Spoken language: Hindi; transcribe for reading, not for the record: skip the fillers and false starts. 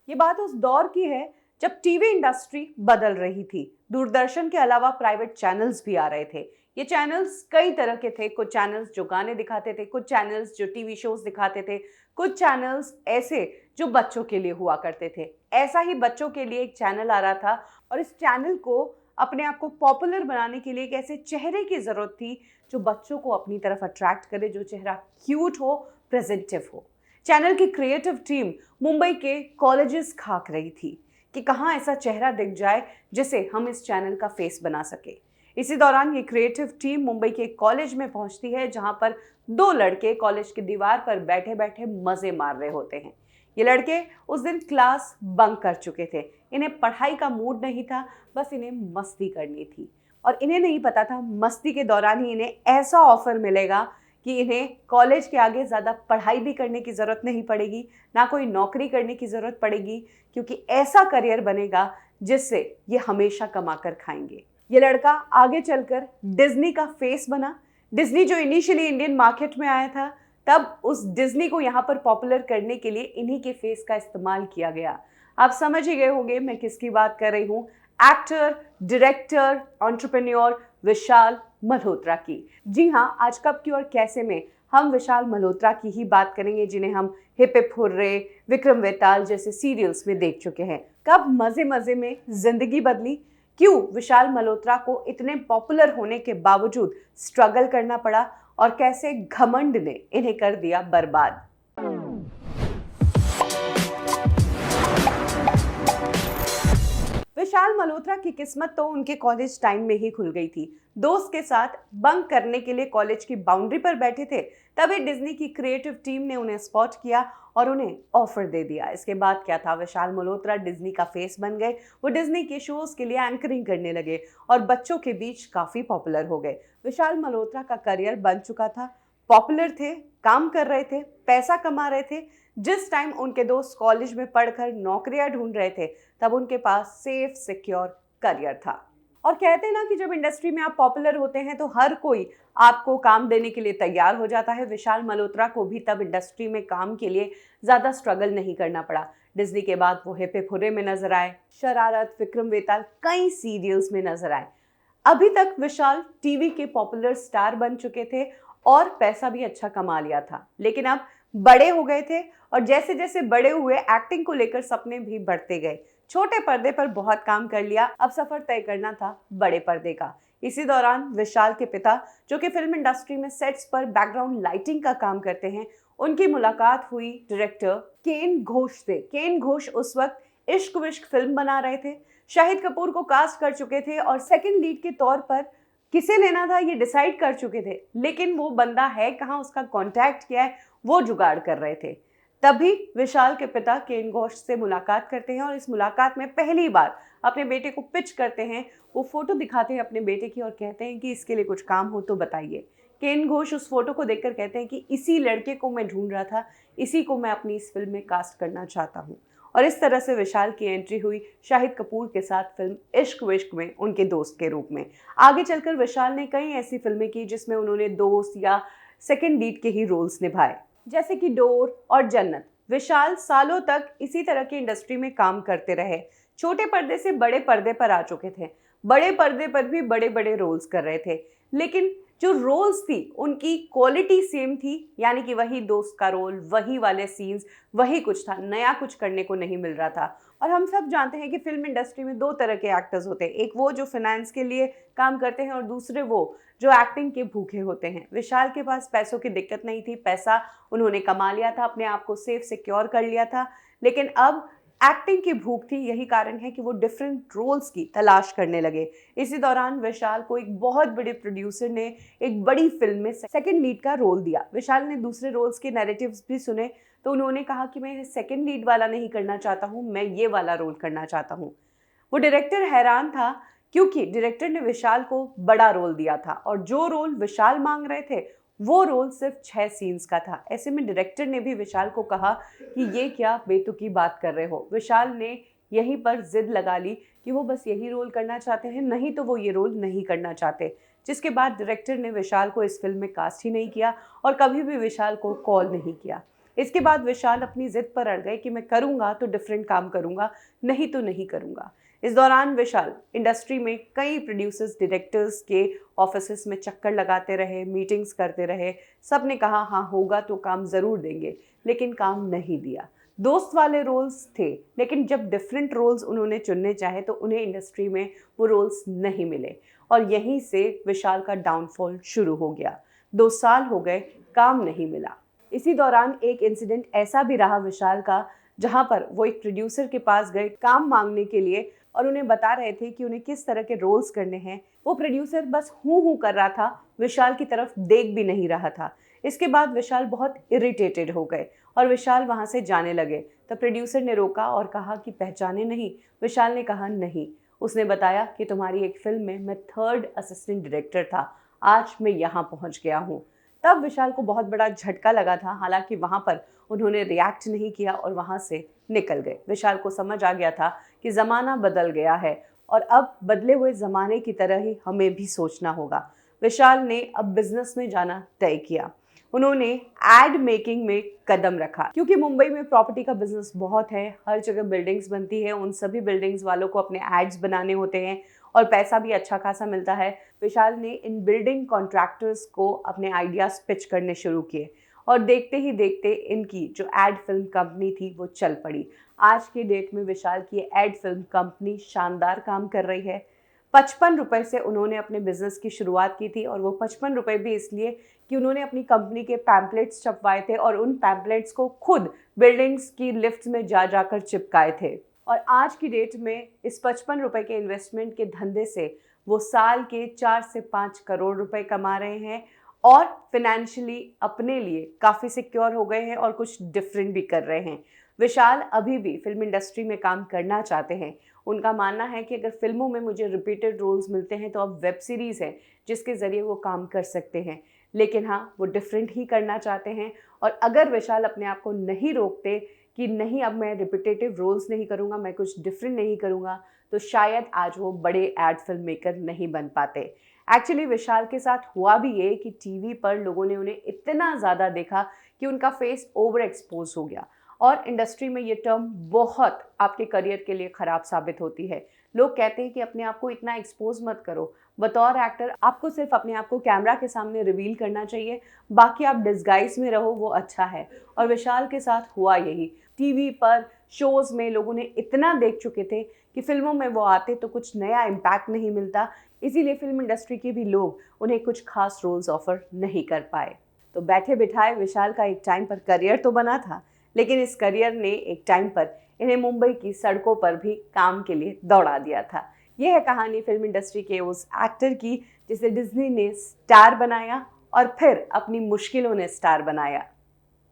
ये बात उस दौर की है जब टीवी इंडस्ट्री बदल रही थी। दूरदर्शन के अलावा प्राइवेट चैनल्स भी आ रहे थे। ये चैनल्स कई तरह के थे। कुछ चैनल्स जो गाने दिखाते थे, कुछ चैनल्स जो टीवी शोज दिखाते थे, कुछ चैनल्स ऐसे जो बच्चों के लिए हुआ करते थे। ऐसा ही बच्चों के लिए एक चैनल आ रहा था और इस चैनल को अपने आप को पॉपुलर बनाने के लिए एक ऐसे चेहरे की जरूरत थी जो बच्चों को अपनी तरफ अट्रैक्ट करे, जो चेहरा क्यूट हो, प्रेजेंटिव हो। चैनल की क्रिएटिव टीम मुंबई के कॉलेजेस खाक रही थी कि कहाँ ऐसा चेहरा दिख जाए जिसे हम इस चैनल का फेस बना सके। इसी दौरान ये क्रिएटिव टीम मुंबई के कॉलेज में पहुंचती है जहां पर दो लड़के कॉलेज की दीवार पर बैठे बैठे मजे मार रहे होते हैं। ये लड़के उस दिन क्लास बंक कर चुके थे। इन्हें पढ़ाई का मूड नहीं था, बस इन्हें मस्ती करनी थी। और इन्हें नहीं पता था मस्ती के दौरान ही इन्हें ऐसा ऑफर मिलेगा कि इन्हें कॉलेज के आगे ज़्यादा पढ़ाई भी करने की ज़रूरत नहीं पड़ेगी, ना कोई नौकरी करने की ज़रूरत पड़ेगी, क्योंकि ऐसा करियर बनेगा जिससे ये हमेशा कमा कर खाएंगे। ये लड़का आगे चलकर डिज्नी का फेस बना। डिज्नी जो इनिशियली इंडियन मार्केट में आया था, तब उस डिज्नी को यहाँ पर पॉपुलर करने के लिए इन्हीं के फेस का इस्तेमाल किया गया। आप समझ ही गए होंगे मैं किसकी बात कर रही हूँ। एक्टर, डायरेक्टर, एंटरप्रेन्योर विशाल मल्होत्रा की। जी हाँ, आज कब की और कैसे में हम विशाल मल्होत्रा की ही बात करेंगे, जिन्हें हम हिप हिप हुर्रे, विक्रम वेताल जैसे सीरियल्स में देख चुके हैं। कब मजे मजे में जिंदगी बदली, क्यों विशाल मल्होत्रा को इतने पॉपुलर होने के बावजूद स्ट्रगल करना पड़ा और कैसे घमंड ने इन्हें कर दिया बर्बाद। विशाल मल्होत्रा की किस्मत तो उनके कॉलेज टाइम में ही खुल गई थी। दोस्त के साथ बंक करने के लिए कॉलेज की बाउंड्री पर बैठे थे, तभी डिज्नी की क्रिएटिव टीम ने उन्हें स्पॉट किया और उन्हें ऑफर दे दिया। इसके बाद क्या था, विशाल मल्होत्रा डिज्नी का फेस बन गए। वो डिज्नी के शोज के लिए एंकरिंग करने लगे और बच्चों के बीच काफी पॉपुलर हो गए। विशाल मल्होत्रा का करियर बन चुका था, पॉपुलर थे, काम कर रहे थे, पैसा कमा रहे थे। जिस टाइम उनके दोस्त कॉलेज में पढ़कर नौकरियां ढूंढ रहे थे, तब उनके पास सेफ सिक्योर करियर था। और कहते हैं ना कि जब इंडस्ट्री में आप पॉपुलर होते हैं तो हर कोई आपको काम देने के लिए तैयार हो जाता है। विशाल मल्होत्रा को भी तब इंडस्ट्री में काम के लिए ज़्यादा स्ट्रगल नहीं करना पड़ा। डिज्नी के बाद वो हिप हिप हुर्रे में नजर आए, शरारत, विक्रम वेताल, कई सीरियल्स में नजर आए। अभी तक विशाल टीवी के पॉपुलर स्टार बन चुके थे और पैसा भी अच्छा कमा लिया था, लेकिन अब बड़े हो गए थे और जैसे जैसे बड़े हुए एक्टिंग को लेकर सपने भी बढ़ते गए। छोटे पर्दे पर बहुत काम कर लिया, अब सफर तय करना था बड़े पर्दे का। इसी दौरान विशाल के पिता, जो कि फिल्म इंडस्ट्री में सेट्स पर बैकग्राउंड लाइटिंग का काम करते हैं, उनकी मुलाकात हुई डायरेक्टर केन घोष से। केन घोष उस वक्त इश्क विश्क फिल्म बना रहे थे, शाहिद कपूर को कास्ट कर चुके थे और सेकंड लीड के तौर पर किसे लेना था ये डिसाइड कर चुके थे, लेकिन वो बंदा है कहाँ, उसका कांटेक्ट क्या है, वो जुगाड़ कर रहे थे। तभी विशाल के पिता केन घोष से मुलाकात करते हैं और इस मुलाकात में पहली बार अपने बेटे को पिच करते हैं। वो फोटो दिखाते हैं अपने बेटे की और कहते हैं कि इसके लिए कुछ काम हो तो बताइए। केन घोष उस फोटो को देखकर कहते हैं कि इसी लड़के को मैं ढूंढ रहा था, इसी को मैं अपनी इस फिल्म में कास्ट करना चाहता हूँ। और इस तरह से विशाल की एंट्री हुई शाहिद कपूर के साथ फिल्म इश्क विश्क में उनके दोस्त के रूप में। आगे चलकर विशाल ने कई ऐसी फिल्में की जिसमें उन्होंने दोस्त या सेकंड लीड के ही रोल्स निभाए, जैसे कि डोर और जन्नत। विशाल सालों तक इसी तरह की इंडस्ट्री में काम करते रहे, छोटे पर्दे से बड़े पर्दे पर आ चुके थे, बड़े पर्दे पर भी बड़े बड़े रोल्स कर रहे थे, लेकिन जो रोल्स थी उनकी क्वालिटी सेम थी, यानी कि वही दोस्त का रोल, वही वाले सीन्स, वही कुछ था, नया कुछ करने को नहीं मिल रहा था। और हम सब जानते हैं कि फिल्म इंडस्ट्री में दो तरह के एक्टर्स होते हैं, एक वो जो फाइनेंस के लिए काम करते हैं और दूसरे वो जो एक्टिंग के भूखे होते हैं। विशाल के पास पैसों की दिक्कत नहीं थी, पैसा उन्होंने कमा लिया था, अपने आप को सेफ सिक्योर कर लिया था, लेकिन अब एक्टिंग की भूख थी। यही कारण है कि वो डिफरेंट रोल्स की तलाश करने लगे। इसी दौरान विशाल को एक बहुत बड़े प्रोड्यूसर ने एक बड़ी फिल्म में सेकंड लीड का रोल दिया। विशाल ने दूसरे रोल्स के नैरेटिव्स भी सुने तो उन्होंने कहा कि मैं सेकंड लीड वाला नहीं करना चाहता हूँ, मैं ये वाला रोल करना चाहता हूँ। वो डायरेक्टर हैरान था क्योंकि डायरेक्टर ने विशाल को बड़ा रोल दिया था और जो रोल विशाल मांग रहे थे वो रोल सिर्फ 6 सीन्स का था। ऐसे में डायरेक्टर ने भी विशाल को कहा कि ये क्या बेतुकी बात कर रहे हो। विशाल ने यहीं पर जिद लगा ली कि वो बस यही रोल करना चाहते हैं, नहीं तो वो ये रोल नहीं करना चाहते, जिसके बाद डायरेक्टर ने विशाल को इस फिल्म में कास्ट ही नहीं किया और कभी भी विशाल को कॉल नहीं किया। इसके बाद विशाल अपनी जिद पर अड़ गए कि मैं करूंगा तो डिफरेंट काम करूंगा, नहीं तो नहीं करूंगा। इस दौरान विशाल इंडस्ट्री में कई प्रोड्यूसर्स डायरेक्टर्स के ऑफिसेस में चक्कर लगाते रहे, मीटिंग्स करते रहे। सब ने कहा हाँ होगा तो काम ज़रूर देंगे, लेकिन काम नहीं दिया। दोस्त वाले रोल्स थे, लेकिन जब डिफरेंट रोल्स उन्होंने चुनने चाहे तो उन्हें इंडस्ट्री में वो रोल्स नहीं मिले और यहीं से विशाल का डाउनफॉल शुरू हो गया। 2 साल हो गए, काम नहीं मिला। इसी दौरान एक इंसिडेंट ऐसा भी रहा विशाल का, जहां पर वो एक प्रोड्यूसर के पास गए काम मांगने के लिए और उन्हें बता रहे थे कि उन्हें किस तरह के रोल्स करने हैं। वो प्रोड्यूसर बस हूँ कर रहा था, विशाल की तरफ देख भी नहीं रहा था। इसके बाद विशाल बहुत इरिटेटेड हो गए और विशाल वहाँ से जाने लगे। तो प्रोड्यूसर ने रोका और कहा कि पहचाने नहीं। विशाल ने कहा नहीं। उसने बताया कि तुम्हारी एक फिल्म में मैं 3rd असिस्टेंट डायरेक्टर था, आज मैं यहाँ पहुँच गया हूँ। तब विशाल को बहुत बड़ा झटका लगा था, हालांकि वहाँ पर उन्होंने रिएक्ट नहीं किया और वहाँ से निकल गए। विशाल को समझ आ गया था कि ज़माना बदल गया है और अब बदले हुए ज़माने की तरह ही हमें भी सोचना होगा। विशाल ने अब बिजनेस में जाना तय किया। उन्होंने एड मेकिंग में कदम रखा, क्योंकि मुंबई में प्रॉपर्टी का बिजनेस बहुत है, हर जगह बिल्डिंग्स बनती है, उन सभी बिल्डिंग्स वालों को अपने एड्स बनाने होते हैं और पैसा भी अच्छा खासा मिलता है। विशाल ने इन बिल्डिंग कॉन्ट्रैक्टर्स को अपने आइडियाज पिच करने शुरू किए और देखते ही देखते इनकी जो एड फिल्म कंपनी थी वो चल पड़ी। आज के डेट में विशाल की एड फिल्म कंपनी शानदार काम कर रही है। 55 रुपए से उन्होंने अपने बिजनेस की शुरुआत की थी और वो 55 रुपए भी इसलिए कि उन्होंने अपनी कंपनी के पैम्पलेट्स छपवाए थे और उन पैम्पलेट्स को खुद बिल्डिंग्स की लिफ्ट में जा जाकर चिपकाए थे। और आज की डेट में इस 55 रुपए के इन्वेस्टमेंट के धंधे से वो साल के 4 से 5 करोड़ रुपए कमा रहे हैं और फिनेंशियली अपने लिए काफ़ी सिक्योर हो गए हैं और कुछ डिफरेंट भी कर रहे हैं। विशाल अभी भी फिल्म इंडस्ट्री में काम करना चाहते हैं। उनका मानना है कि अगर फिल्मों में मुझे रिपीटेड रोल्स मिलते हैं तो अब वेब सीरीज़ है जिसके ज़रिए वो काम कर सकते हैं, लेकिन हाँ वो डिफरेंट ही करना चाहते हैं। और अगर विशाल अपने आप को नहीं रोकते कि नहीं अब मैं रिपीटेटिव रोल्स नहीं करूँगा, मैं कुछ डिफरेंट नहीं करूँगा, तो शायद आज वो बड़े एड फिल्म मेकर नहीं बन पाते। एक्चुअली विशाल के साथ हुआ भी ये कि टीवी पर लोगों ने उन्हें इतना ज़्यादा देखा कि उनका फेस ओवर एक्सपोज हो गया और इंडस्ट्री में ये टर्म बहुत आपके करियर के लिए ख़राब साबित होती है। लोग कहते हैं कि अपने आप को इतना एक्सपोज मत करो, बतौर एक्टर आपको सिर्फ अपने आप को कैमरा के सामने रिवील करना चाहिए, बाकी आप डिस्गाइज में रहो वो अच्छा है। और विशाल के साथ हुआ यही। टीवी पर शोज़ में लोगों ने इतना देख चुके थे कि फिल्मों में वो आते तो कुछ नया इम्पैक्ट नहीं मिलता, इसीलिए फिल्म इंडस्ट्री के भी लोग उन्हें कुछ खास रोल्स ऑफर नहीं कर पाए। तो बैठे बिठाए विशाल का एक टाइम पर करियर तो बना था, लेकिन इस करियर ने एक टाइम पर इन्हें मुंबई की सड़कों पर भी काम के लिए दौड़ा दिया था। यह है कहानी फिल्म इंडस्ट्री के उस एक्टर की जिसे डिज्नी ने स्टार बनाया और फिर अपनी मुश्किलों ने स्टार बनाया।